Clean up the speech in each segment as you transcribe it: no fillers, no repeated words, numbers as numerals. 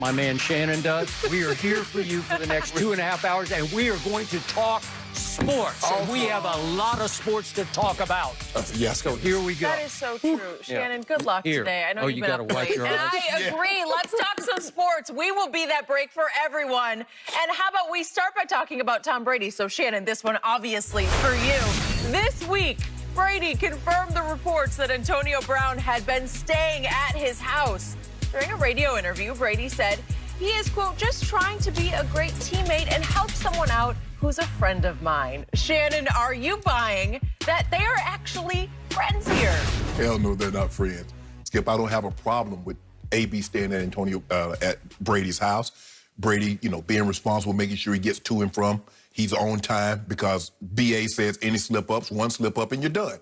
My man Shannon does. We are here for you for the next 2.5 hours, and we are going to talk sports. And we have a lot of sports to talk about. Yes. So here we go. That is so true. Shannon, good luck today. I know you've been up late. And I agree. Let's talk some sports. We will be that break for everyone. And how about we start by talking about Tom Brady? So, Shannon, this one obviously for you. This week, Brady confirmed the reports that Antonio Brown had been staying at his house. During a radio interview, Brady said he is, quote, just trying to be a great teammate and help someone out who's a friend of mine. Shannon, are you buying that they are actually friends here? Hell no, they're not friends. Skip, I don't have a problem with AB staying at Brady's house. Brady, being responsible, making sure he gets to and from. He's on time because BA says any slip-ups, one slip-up and you're done.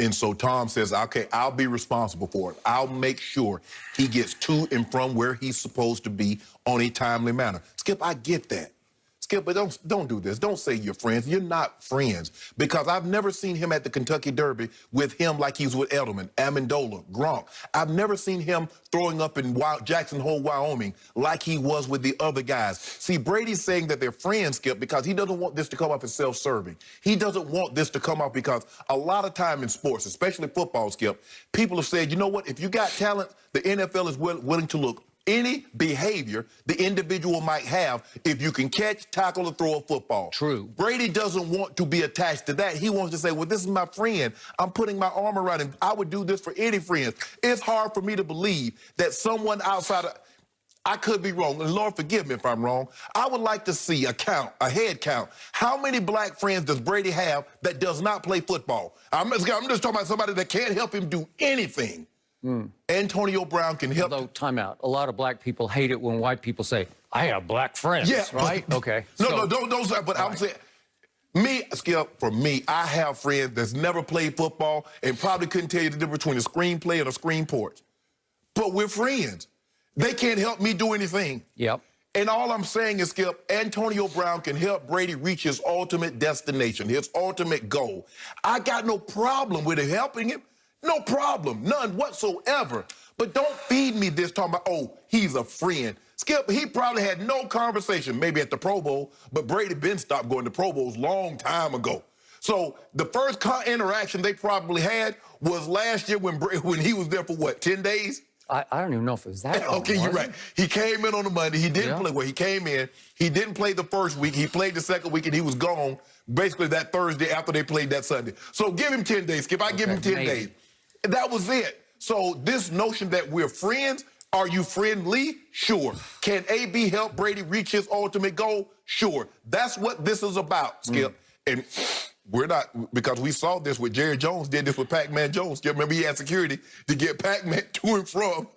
And so Tom says, okay, I'll be responsible for it. I'll make sure he gets to and from where he's supposed to be on a timely manner. Skip, I get that. Skip, but don't do this. Don't say you're friends. You're not friends. Because I've never seen him at the Kentucky Derby with him like he's with Edelman, Amendola, Gronk. I've never seen him throwing up in Jackson Hole, Wyoming like he was with the other guys. See, Brady's saying that they're friends, Skip, because he doesn't want this to come off as self-serving. He doesn't want this to come off because a lot of time in sports, especially football, Skip, people have said, you know what, if you got talent, the NFL is willing to look any behavior the individual might have if you can catch, tackle, or throw a football. True. Brady doesn't want to be attached to that. He wants to say, well, this is my friend. I'm putting my arm around him. I would do this for any friend. It's hard for me to believe that someone outside of... I could be wrong, and Lord forgive me if I'm wrong. I would like to see a head count. How many black friends does Brady have that does not play football? I'm just talking about somebody that can't help him do anything. Antonio Brown can help. Although, time out. A lot of black people hate it when white people say, I have black friends, right? Okay. No, don't say, but I'm saying, Skip, for me, I have friends that's never played football and probably couldn't tell you the difference between a screenplay and a screen porch. But we're friends. They can't help me do anything. Yep. And all I'm saying is, Skip, Antonio Brown can help Brady reach his ultimate destination, his ultimate goal. I got no problem with him helping him. No problem, none whatsoever. But don't feed me this talking about, oh, he's a friend. Skip, he probably had no conversation, maybe at the Pro Bowl, but Brady been stopped going to Pro Bowls long time ago. So the first interaction they probably had was last year when he was there for what, 10 days? I don't even know if it was that long. Okay, you're right. He came in on the Monday. He didn't play. Well, he came in. He didn't play the first week. He played the second week, and he was gone basically that Thursday after they played that Sunday. So give him 10 days, Skip. I give him 10 days. That was it. So this notion that we're friends, are you friendly? Sure. Can AB help Brady reach his ultimate goal? Sure. That's what this is about, Skip. And we're not, because we saw this with Jerry Jones, did this with Pac-Man Jones. Skip, remember he had security to get Pac-Man to and from.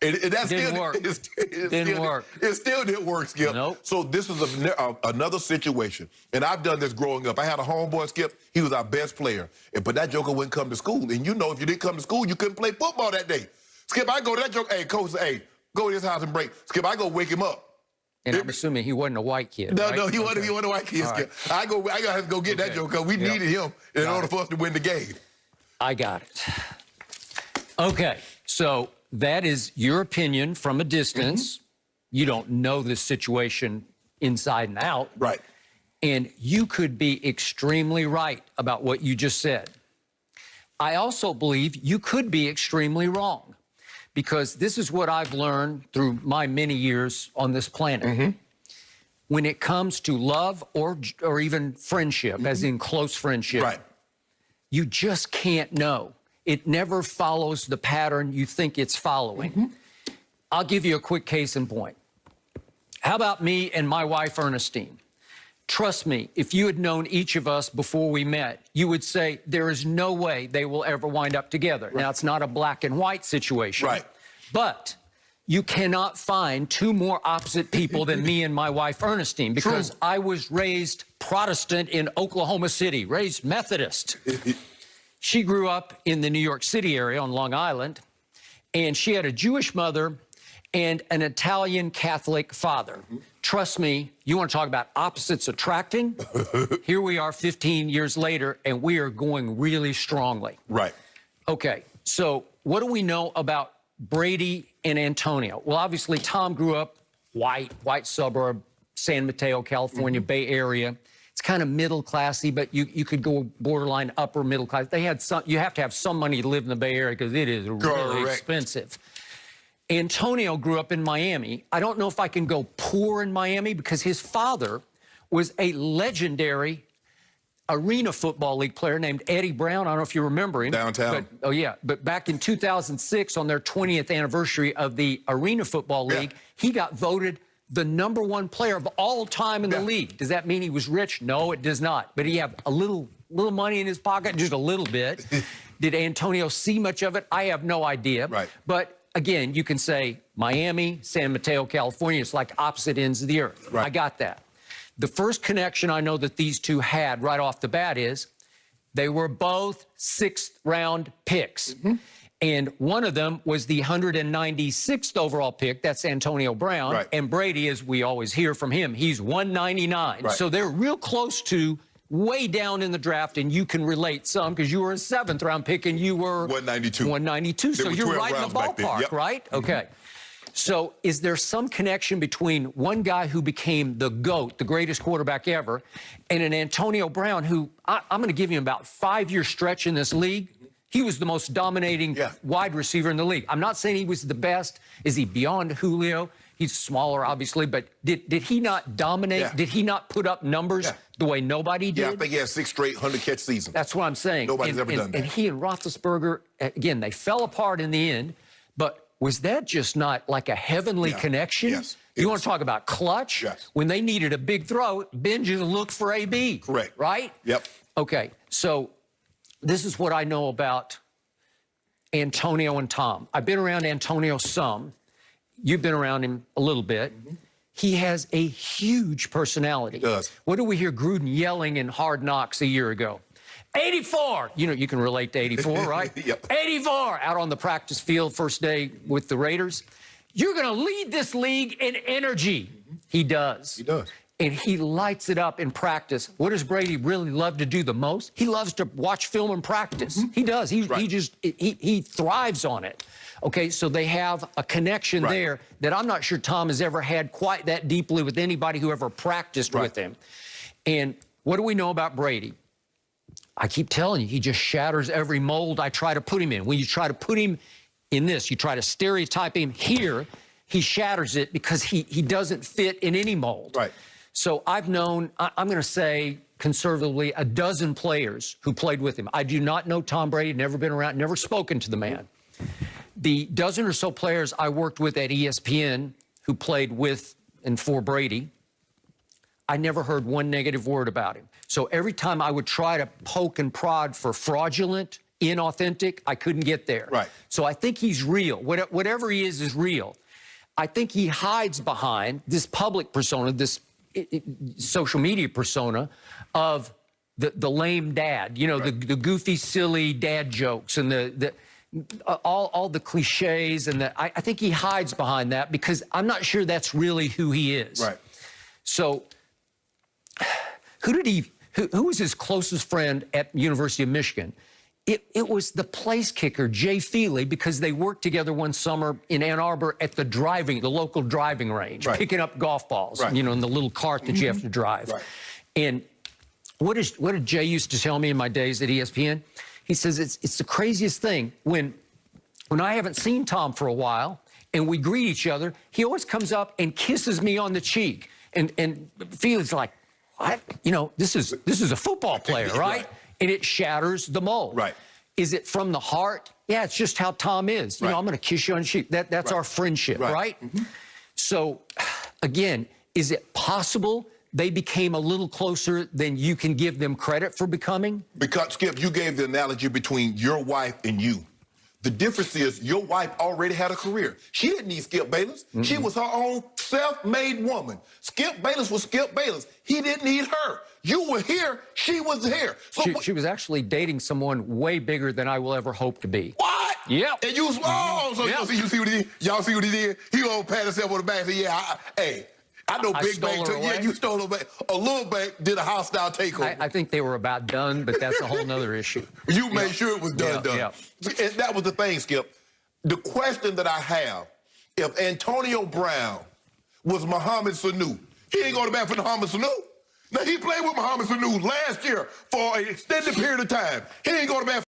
And that didn't work. It still didn't work, Skip. Nope. So this is another situation. And I've done this growing up. I had a homeboy, Skip. He was our best player. But that joker wouldn't come to school. And if you didn't come to school, you couldn't play football that day. Skip, I go to that joker, hey, coach, hey, go to his house and break. Skip, I go wake him up. And I'm assuming he wasn't a white kid, No, right? no, he wasn't a white kid, Skip. Right. I got to go get that joker because we needed him in order for us to win the game. I got it. Okay, so that is your opinion from a distance. You don't know this situation inside and out. Right. And you could be extremely right about what you just said. I also believe you could be extremely wrong, because this is what I've learned through my many years on this planet. When it comes to love or even friendship, as in close friendship, you just can't know. It never follows the pattern you think it's following. I'll give you a quick case in point. How about me and my wife, Ernestine? Trust me, if you had known each of us before we met, you would say there is no way they will ever wind up together. Now, it's not a black and white situation. But you cannot find two more opposite people than me and my wife, Ernestine, because I was raised Protestant in Oklahoma City, raised Methodist. She grew up in the New York City area on Long Island, and she had a Jewish mother and an Italian Catholic father. Trust me, you want to talk about opposites attracting? Here we are 15 years later, and we are going really strongly. Right. Okay, so what do we know about Brady and Antonio. Well, obviously, Tom grew up white suburb, San Mateo, California, Bay Area. It's kind of middle classy, but you could go borderline upper middle class. They had some. You have to have some money to live in the Bay Area because it is really expensive. Antonio grew up in Miami. I don't know if I can go poor in Miami because his father was a legendary Arena Football League player named Eddie Brown. I don't know if you remember him. Downtown. But, oh, yeah. But back in 2006, on their 20th anniversary of the Arena Football League, he got voted the #1 player of all time in the league. Does that mean he was rich? No, it does not. But he had a little money in his pocket, just a little bit. Did Antonio see much of it? I have no idea. Right. But, again, you can say Miami, San Mateo, California, it's like opposite ends of the earth. Right. I got that. The first connection I know that these two had right off the bat is they were both 6th-round picks. And one of them was the 196th overall pick. That's Antonio Brown. Right. And Brady, as we always hear from him, he's 199. Right. So they're real close to way down in the draft, and you can relate some because you were a 7th-round pick and you were 192. 192. So you're right in the ballpark, right? Okay. So is there some connection between one guy who became the GOAT, the greatest quarterback ever, and an Antonio Brown who, I'm going to give him about 5-year stretch in this league. He was the most dominating wide receiver in the league. I'm not saying he was the best. Is he beyond Julio? He's smaller, obviously, but did he not dominate? Did he not put up numbers the way nobody did? Yeah, I think he had 6 straight 100-catch seasons. That's what I'm saying. Nobody's ever done that. And he and Roethlisberger, again, they fell apart in the end, but was that just not like a heavenly connection? Yes. You want to talk about clutch? Yes. When they needed a big throw, Ben just looked for AB. Correct. Right? Yep. Okay, so this is what I know about Antonio and Tom. I've been around Antonio some. You've been around him a little bit. He has a huge personality. He does. What did we hear Gruden yelling in Hard Knocks a year ago? 84. You know, you can relate to 84, right? 84 out on the practice field first day with the Raiders. You're going to lead this league in energy. He does. He does. And he lights it up in practice. What does Brady really love to do the most? He loves to watch film and practice. He does. He thrives on it. Okay, so they have a connection there that I'm not sure Tom has ever had quite that deeply with anybody who ever practiced with him. And what do we know about Brady? I keep telling you, he just shatters every mold I try to put him in. When you try to put him in this, you try to stereotype him here, he shatters it because he doesn't fit in any mold. Right. So I've known, I'm going to say conservatively, a dozen players who played with him. I do not know Tom Brady, never been around, never spoken to the man. The dozen or so players I worked with at ESPN who played with and for Brady, I never heard one negative word about him. So every time I would try to poke and prod for fraudulent, inauthentic, I couldn't get there. Right. So I think he's real. Whatever he is real. I think he hides behind this public persona, this social media persona of the lame dad, you know, the goofy, silly dad jokes and all the cliches. And I think he hides behind that because I'm not sure that's really who he is. Right. So who was his closest friend at University of Michigan? It was the place kicker, Jay Feely, because they worked together one summer in Ann Arbor at the local driving range, picking up golf balls, you know, in the little cart that you have to drive. And what did Jay used to tell me in my days at ESPN? He says, it's the craziest thing. When I haven't seen Tom for a while and we greet each other, he always comes up and kisses me on the cheek. And Feely's like, what? You know, this is a football player, right? And it shatters the mold. Right. Is it from the heart? Yeah, it's just how Tom is. You know, I'm going to kiss you on the cheek. That's our friendship, right? So, again, is it possible they became a little closer than you can give them credit for becoming? Because, Skip, you gave the analogy between your wife and you. The difference is your wife already had a career. She didn't need Skip Bayless. She was her own self-made woman. Skip Bayless was Skip Bayless. He didn't need her. You were here. She was here. So she was actually dating someone way bigger than I will ever hope to be. What? Yep. And you was, you see what he did? Y'all see what he did? He gonna pat himself on the back and say, hey, I know Big Bang took, you stole her back. A little Bang did a hostile takeover. I think they were about done, but that's a whole nother issue. You made sure it was done. And that was the thing, Skip. the question that I have, if Antonio Brown was Mohamed Sanu, he ain't going to bat for Mohamed Sanu. Now, he played with Mohamed Sanu last year for an extended period of time. He ain't going to bat